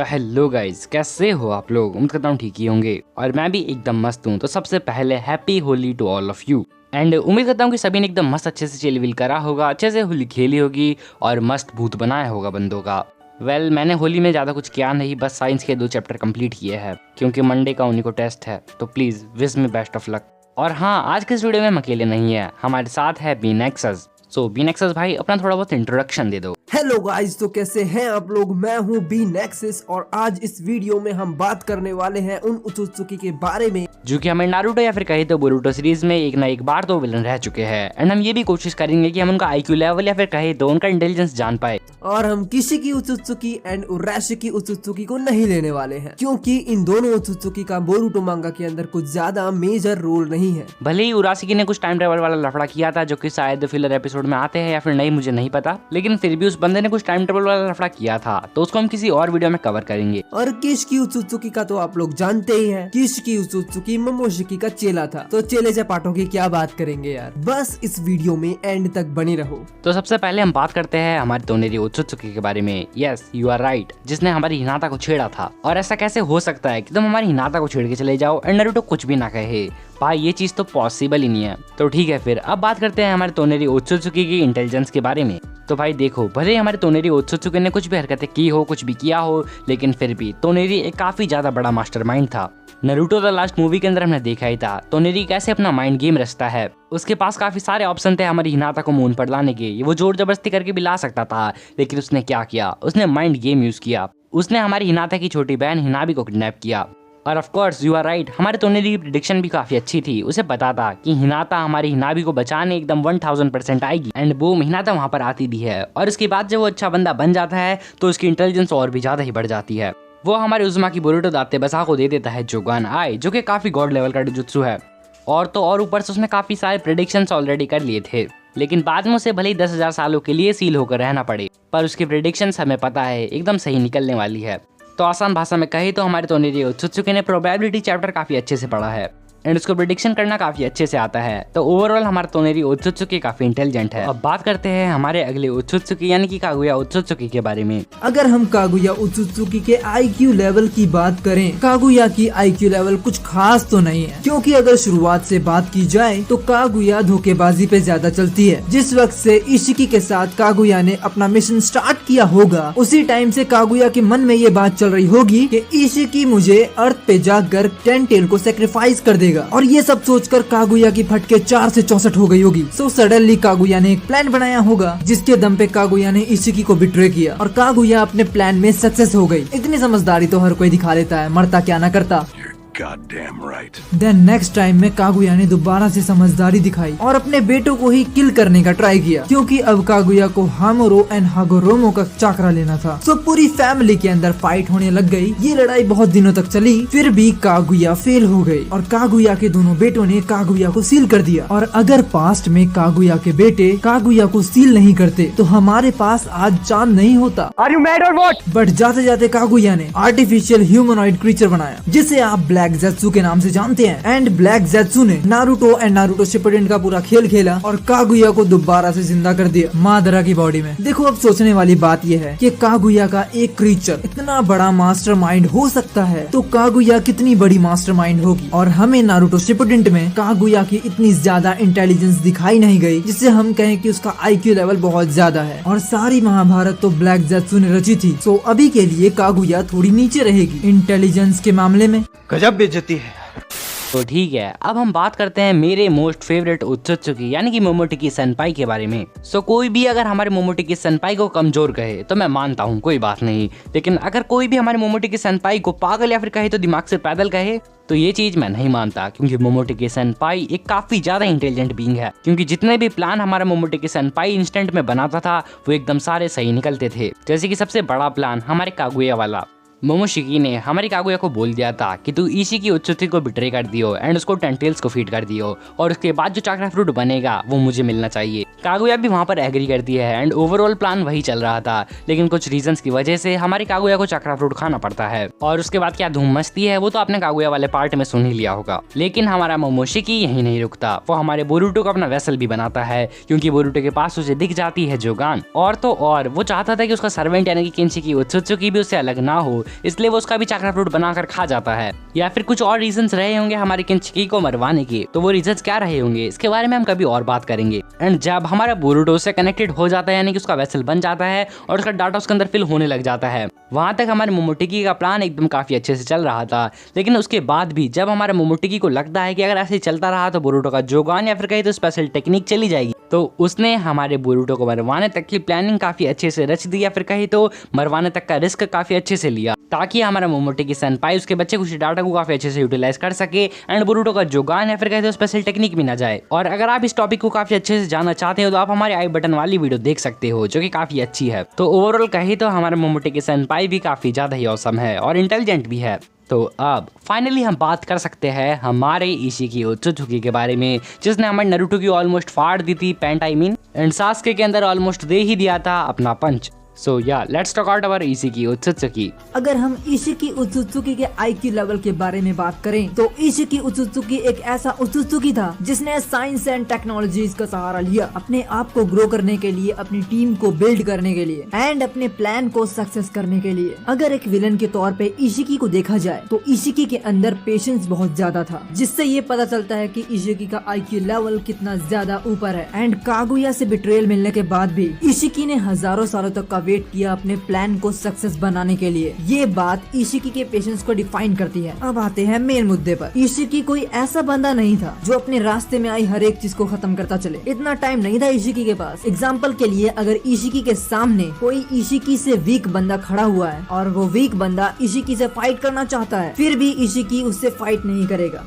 तो hello guys, कैसे हो आप लोग। उम्मीद करता हूँ ठीक ही होंगे और मैं भी एकदम मस्त हूँ। तो सबसे पहले happy Holi to all of you. And उम्मीद करता हूँ कि सभी ने एकदम मस्त अच्छे से चिल विल करा होगा, अच्छे से होली खेली होगी और मस्त भूत बनाया होगा बंदों का। मैंने होली में ज़्यादा कुछ किया नहीं, बस साइंस के 2 चैप्टर कंप्लीट किए हैं क्योंकि मंडे का उन्हीं को टेस्ट है। तो please wish me best of luck. और हाँ, आज के इस वीडियो में हम अकेले नहीं है, हमारे साथ है बीनेक्सस। सो बीनेक्सस भाई, अपना थोड़ा बहुत इंट्रोडक्शन दे दो। हेलो गाइस, तो कैसे हैं आप लोग। मैं हूं बी नेक्सस और आज इस वीडियो में हम बात करने वाले हैं उन उत्सुकी के बारे में जो कि हमें नारुतो या फिर कहे तो बोरुतो सीरीज में एक ना एक बार तो विलन रह चुके हैं। एंड हम ये भी कोशिश करेंगे कि हम उनका आईक्यू लेवल या फिर कहे तो उनका इंटेलिजेंस जान पाए। और हम किसी की उत्सुकी एंड उराशी की उत्सुकी को नहीं लेने वाले हैं क्योंकि इन दोनों उत्सुकी का बोरुतो मांगा के अंदर कुछ ज्यादा मेजर रोल नहीं है। भले ही उराशिकी ने कुछ टाइम ट्रेवल वाला लफड़ा किया था जो कि शायद फिलर एपिसोड में आते हैं या फिर नहीं, मुझे नहीं पता, लेकिन फिर भी उस बंदे ने कुछ टाइम ट्रेवल वाला लफड़ा किया था, तो उसको हम किसी और वीडियो में कवर करेंगे। और किश की उत्सुकी का तो आप लोग जानते ही हैं। किश की उत्सुकी मोमोशिकी का चेला था, तो चेले चपाटों की क्या बात करेंगे यार। बस इस वीडियो में एंड तक बने रहो। तो सबसे पहले हम बात करते हैं हमारे तोनेरी उत्सुकी के बारे में। यस, यू आर राइट, जिसने हमारी हिनाता को छेड़ा था। और ऐसा कैसे हो सकता है कि तुम हमारी हिनाता को छेड़ के चले जाओ और नारुतो कुछ भी ना कहे। भाई ये चीज तो पॉसिबल ही नहीं है। तो ठीक है, फिर अब बात करते हैं हमारे तोनेरी उत्सुकी की इंटेलिजेंस के बारे में। तो भाई देखो, भले ही हमारे तोनेरी उत्सुकी ने कुछ भी हरकतें की हो, कुछ भी किया हो, लेकिन फिर भी तोनेरी एक काफी ज्यादा बड़ा मास्टरमाइंड था। नारुतो द लास्ट मूवी के अंदर हमने देखा ही था तोनेरी कैसे अपना माइंड गेम रचता है। उसके पास काफी सारे ऑप्शन थे हमारी हिनाता को मून पर लाने के, वो जोर जबरदस्ती करके भी ला सकता था, लेकिन उसने क्या किया, उसने माइंड गेम यूज किया। उसने हमारी हिनाता की छोटी बहन हिनाबी को किडनैप किया। और of course you are right, हमारे तोनेरी की प्रेडिक्शन भी काफी अच्छी थी। उसे पता था कि हिनाता हमारी हिनाबी को बचाने एकदम 1000% आएगी। एंड बूम, हिनाता वहां पर आती भी है। और उसके बाद जब वो अच्छा बंदा बन जाता है तो उसकी इंटेलिजेंस और भी ज्यादा ही बढ़ जाती है। वो हमारे उज़ुमा की बोरुतो दाते बसा को दे देता है जोगान आई, जो कि काफी गॉड लेवल का जुत्सु है। और तो और ऊपर से उसने काफी सारे प्रेडिक्शंस ऑलरेडी कर लिए थे, लेकिन बाद में उसे भले ही 10,000 सालों के लिए सील होकर रहना पड़े, पर उसकी प्रेडिक्शंस हमें पता है एकदम सही निकलने वाली है। तो आसान भाषा में कहे तो हमारे तोनेरी उत्सुकी ने प्रोबेबिलिटी चैप्टर काफी अच्छे से पढ़ा है एंड उसको प्रेडिक्शन करना काफी अच्छे से आता है। तो ओवरऑल हमारा तोनेरी उत्सुकी काफी इंटेलिजेंट है। अब बात करते हैं हमारे अगले उत्सुकी यानी कि कागुया उत्सुकी के बारे में। अगर हम कागुया उत्सुकी के आईक्यू लेवल की बात करें, कागुया की आईक्यू लेवल कुछ खास तो नहीं है, क्योंकि अगर शुरुआत से बात की जाए तो कागुया धोखेबाजी पे ज्यादा चलती है। जिस वक्त से इशिकी के साथ कागुया ने अपना मिशन स्टार्ट किया होगा, उसी टाइम से कागुया के मन में ये बात चल रही होगी कि इशिकी मुझे अर्थ पे जाकर टेंटेल को सेक्रीफाइस कर देगा। और ये सब सोचकर कागुया की फटके 4 से 64 हो गई होगी। सो सडनली कागुया ने एक प्लान बनाया होगा, जिसके दम पे कागुया ने इशिकी को बिट्रे किया और कागुया अपने प्लान में सक्सेस हो गई। इतनी समझदारी तो हर कोई दिखा लेता है, मरता क्या ना करता। देन नेक्स्ट टाइम में कागुया ने दोबारा से समझदारी दिखाई और अपने बेटों को ही किल करने का ट्राई किया, क्योंकि अब कागुया को हामोरो एंड हागोरोमो का चाकरा लेना था। सो पूरी फैमिली के अंदर फाइट होने लग गई। ये लड़ाई बहुत दिनों तक चली, फिर भी कागुया फेल हो गई और कागुया के दोनों बेटों ने कागुया को सील कर दिया। और अगर पास्ट में कागुया के बेटे कागुया को सील नहीं करते तो हमारे पास आज चांद नहीं होता। Are you mad or what? But जाते जाते कागुया ने आर्टिफिशियल ह्यूमनॉइड क्रीचर बनाया, जिसे आप ब्लैक ज़ेत्सु के नाम से जानते हैं। एंड ब्लैक ज़ेत्सु ने नारुतो एंड नारुतो शिपुडेन का पूरा खेल खेला और कागुया को दोबारा से जिंदा कर दिया मादरा की बॉडी में। देखो, अब सोचने वाली बात यह है कि कागुया का एक क्रीचर इतना बड़ा मास्टरमाइंड हो सकता है, तो कागुया कितनी बड़ी मास्टरमाइंड होगी। और हमें नारुतो शिपुडेन में कागुया की इतनी ज्यादा इंटेलिजेंस दिखाई नहीं गई जिससे हम कहें कि उसका आईक्यू लेवल बहुत ज्यादा है। और सारी महाभारत तो ब्लैक ज़ेत्सु ने रची थी, सो अभी के लिए कागुया थोड़ी नीचे रहेगी इंटेलिजेंस के मामले में। गजब बेइज्जती है। तो ठीक है, अब हम बात करते हैं मेरे मोस्ट फेवरेट उत्सुकी यानी कि मोमोटिकी सेनपाई के बारे में। सो कोई भी अगर हमारे मोमोटिकी सेनपाई को कमजोर कहे तो मैं मानता हूँ, कोई बात नहीं, लेकिन अगर कोई भी हमारे मोमोटिकी सेनपाई को पागल या फिर कहे तो दिमाग से पैदल कहे तो ये चीज मैं नहीं मानता, क्योंकि मोमोटिकी सेनपाई एक काफी ज्यादा इंटेलिजेंट बीइंग है। क्योंकि जितने भी प्लान हमारा मोमोटिकी सेनपाई इंस्टेंट में बनाता था वो एकदम सारे सही निकलते थे। जैसे कि सबसे बड़ा प्लान हमारे कागुया वाला। मोमोशिकी ने हमारी कागुया को बोल दिया था कि तू इशिकी उत्सुकी को बिट्रे कर दियो एंड उसको टेंटेल्स को फीड कर दियो और उसके बाद जो चाकरा फ्रूट बनेगा वो मुझे मिलना चाहिए। कागुया भी वहाँ पर एग्री करती है एंड ओवरऑल प्लान वही चल रहा था, लेकिन कुछ रीजंस की वजह से हमारी कागुया को चाकरा फ्रूट खाना पड़ता है। और उसके बाद क्या धूम मस्ती है वो तो आपने कागुया वाले पार्ट में सुन ही लिया होगा। लेकिन हमारा मोमोशिकी यही नहीं रुकता, वो हमारे बोरुटो को अपना वेसल भी बनाता है, क्योंकि बोरुटो के पास उसे दिख जाती है जोगान। और तो और वो चाहता था कि उसका सर्वेंट यानी कि किंशिकी उत्सुकी भी उससे अलग ना हो, इसलिए वो उसका भी चक्रा फ्रूट बनाकर खा जाता है। या फिर कुछ और रीजंस रहे होंगे हमारे किंचिकी को मरवाने के, तो वो रीजंस क्या रहे होंगे इसके बारे में हम कभी और बात करेंगे। एंड जब हमारा बोरुटो से कनेक्टेड हो जाता है, यानी कि उसका वेसल बन जाता है और उसका डाटा उसके अंदर फिल होने लग जाता है, वहां तक हमारे मोमोटिकी का प्लान एकदम काफी अच्छे से चल रहा था। लेकिन उसके बाद भी जब हमारे मोमोटिकी को लगता है कि अगर ऐसे चलता रहा तो बोरुटो का जोगान या फिर कहीं तो स्पेशल टेक्निक चली जाएगी, तो उसने हमारे बोरुटो को मरवाने तक की प्लानिंग काफी अच्छे से रच दी, या फिर कहीं तो मरवाने तक का रिस्क काफी अच्छे से लिया, ताकि हमारा मोमोटिकी सेनपाई उसके बच्चे कुछ डाटा को काफी अच्छे से यूटिलाइज कर सके एंड बोरुटो का जोगान या फिर कहीं तो स्पेशल टेक्निक भी ना जाए। और अगर आप इस टॉपिक को काफी अच्छे से जानना चाहते हो तो आप हमारे आई बटन वाली वीडियो देख सकते हो, जो कि काफी अच्छी है। तो ओवरऑल कही तो हमारा मोमोटिकी सेनपाई भी काफी ज्यादा ही ऑसम है और इंटेलिजेंट भी है। तो अब फाइनली हम बात कर सकते हैं हमारे इशिकी ओत्सुत्सुकी के बारे में, जिसने हमारे नारुतो की ऑलमोस्ट फाड़ दी थी पैंट एंड सास्के के अंदर ऑलमोस्ट दे ही दिया था अपना पंच। सो या लेट्स टॉक आउट अबाउट इशिकी ओत्सुत्सुकी। अगर हम इशिकी ओत्सुत्सुकी के आईक्यू लेवल के बारे में बात करें तो इशिकी ओत्सुत्सुकी एक ऐसा ओत्सुत्सुकी था जिसने साइंस एंड टेक्नोलॉजीज का सहारा लिया अपने आप को ग्रो करने के लिए, अपनी टीम को बिल्ड करने के लिए एंड अपने प्लान को सक्सेस करने के लिए। अगर एक विलन के तौर पे इशिकी को देखा जाए तो इशिकी के अंदर पेशेंस बहुत ज्यादा था, जिससे ये पता चलता है कि इशिकी का आईक्यू लेवल कितना ज्यादा ऊपर है। एंड कागुया से बिट्रेयल मिलने के बाद भी इशिकी ने हजारों सालों तक का वेट किया अपने प्लान को सक्सेस बनाने के लिए। ये बात इशिकी के पेशेंस को डिफाइन करती है। अब आते हैं मेन मुद्दे पर। इशिकी कोई ऐसा बंदा नहीं था जो अपने रास्ते में आई हर एक चीज को खत्म करता चले। इतना टाइम नहीं था इशिकी के पास। एग्जाम्पल के लिए अगर इशिकी के सामने कोई इशिकी से वीक बंदा खड़ा हुआ है और वो वीक बंदा इशिकी से फाइट करना चाहता है, फिर भी इशिकी उससे फाइट नहीं करेगा,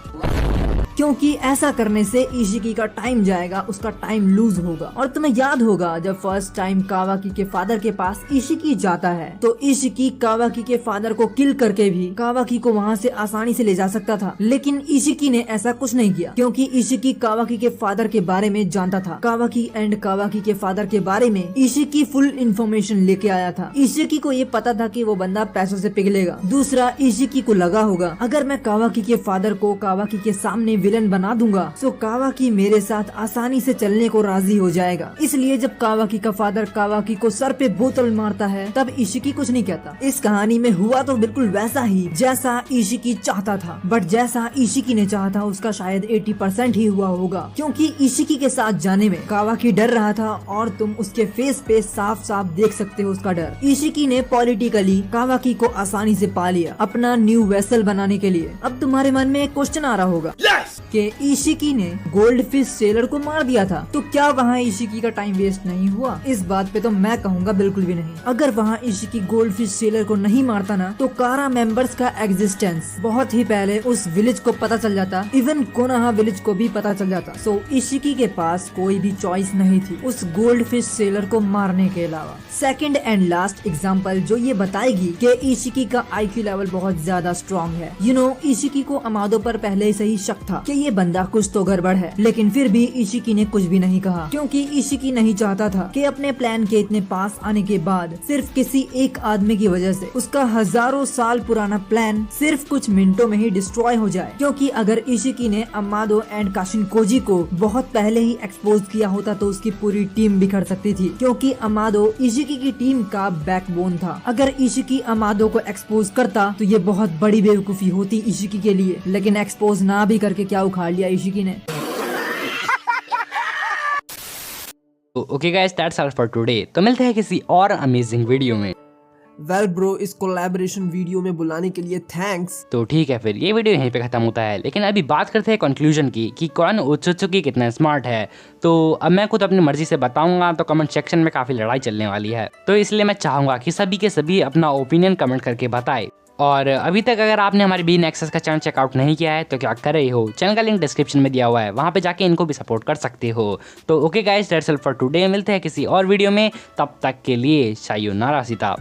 क्योंकि ऐसा करने से इशिकी का टाइम जाएगा, उसका टाइम लूज होगा। और तुम्हें याद होगा जब फर्स्ट टाइम कावाकी के फादर के पास इशिकी जाता है तो इशिकी कावाकी के फादर को किल करके भी कावाकी को वहाँ से आसानी से ले जा सकता था, लेकिन इशिकी ने ऐसा कुछ नहीं किया, क्योंकि इशिकी कावाकी के फादर के बारे में जानता था। कावाकी एंड कावाकी के फादर के बारे में इशिकी फुल इन्फॉर्मेशन लेके आया था। इशिकी को ये पता था कि वो बंदा पैसों से पिघलेगा। दूसरा, इशिकी को लगा होगा अगर मैं कावाकी के फादर को कावाकी के सामने विलन बना दूंगा तो कावाकी मेरे साथ आसानी से चलने को राजी हो जाएगा। इसलिए जब कावाकी का फादर कावाकी को सर पे बोतल मारता है तब इशिकी कुछ नहीं कहता। इस कहानी में हुआ तो बिल्कुल वैसा ही जैसा इशिकी चाहता था, बट जैसा इशिकी ने चाहा था उसका शायद 80% ही हुआ होगा, क्योंकि इशिकी के साथ जाने में कावाकी डर रहा था और तुम उसके फेस पे साफ साफ देख सकते हो उसका डर। इशिकी ने पॉलिटिकली कावाकी को आसानी से पा लिया अपना न्यू वेसल बनाने के लिए। अब तुम्हारे मन में एक क्वेश्चन आ रहा होगा कि इशिकी ने गोल्ड फिश सेलर को मार दिया था, तो क्या वहाँ इशिकी का टाइम वेस्ट नहीं हुआ? इस बात पे तो मैं कहूँगा बिल्कुल भी नहीं। अगर वहाँ इशिकी गोल्ड फिश सेलर को नहीं मारता ना तो कारा मेंबर्स का एग्जिस्टेंस बहुत ही पहले उस विलेज को पता चल जाता, इवन कोनोहा विलेज को भी पता चल जाता। सो इशिकी के पास कोई भी चॉइस नहीं थी उस गोल्ड फिश सेलर को मारने के अलावा। सेकंड एंड लास्ट एग्जांपल जो ये बताएगी कि इशिकी का आईक्यू लेवल बहुत ज्यादा स्ट्रॉन्ग है। इशिकी को अमादो पर पहले से ही शक था कि ये बंदा कुछ तो गड़बड़ है, लेकिन फिर भी इशिकी ने कुछ भी नहीं कहा, क्योंकि इशिकी नहीं चाहता था कि अपने प्लान के इतने पास आने के बाद सिर्फ किसी एक आदमी की वजह से उसका हजारों साल पुराना प्लान सिर्फ कुछ मिनटों में ही डिस्ट्रॉय हो जाए। क्योंकि अगर इशिकी ने अमादो एंड काशिनकोजी को बहुत पहले ही एक्सपोज किया होता तो उसकी पूरी टीम बिखर सकती थी, क्योंकि अमादो इशिकी की टीम का बैकबोन था। अगर इशिकी अमादो को एक्सपोज करता तो ये बहुत बड़ी बेवकूफी होती इशिकी के लिए, लेकिन एक्सपोज ना भी करके क्या उखाड़ लिया इशिकी ने। Okay guys, that's all for today. तो मिलते हैं किसी और अमेजिंग वीडियो में। वेल ब्रो, इस कोलैबोरेशन वीडियो में बुलाने के लिए थैंक्स। तो ठीक है, फिर ये वीडियो यहीं पे खत्म होता है, लेकिन अभी बात करते हैं कंक्लूजन की कि कौन ओत्सुत्सुकी कितना स्मार्ट है। तो अब मैं खुद अपनी मर्जी से बताऊंगा तो कमेंट सेक्शन में काफी लड़ाई चलने वाली है, तो इसलिए मैं चाहूंगा कि सभी के सभी अपना ओपिनियन कमेंट करके बताएं। और अभी तक अगर आपने हमारे बी नेक्सस का चैनल चेकआउट नहीं किया है तो क्या कर रहे हो, चैनल का लिंक डिस्क्रिप्शन में दिया हुआ है, वहाँ पे जाके इनको भी सपोर्ट कर सकते हो। तो okay guys, that's all for today. मिलते हैं किसी और वीडियो में, तब तक के लिए सायोनारा सीता।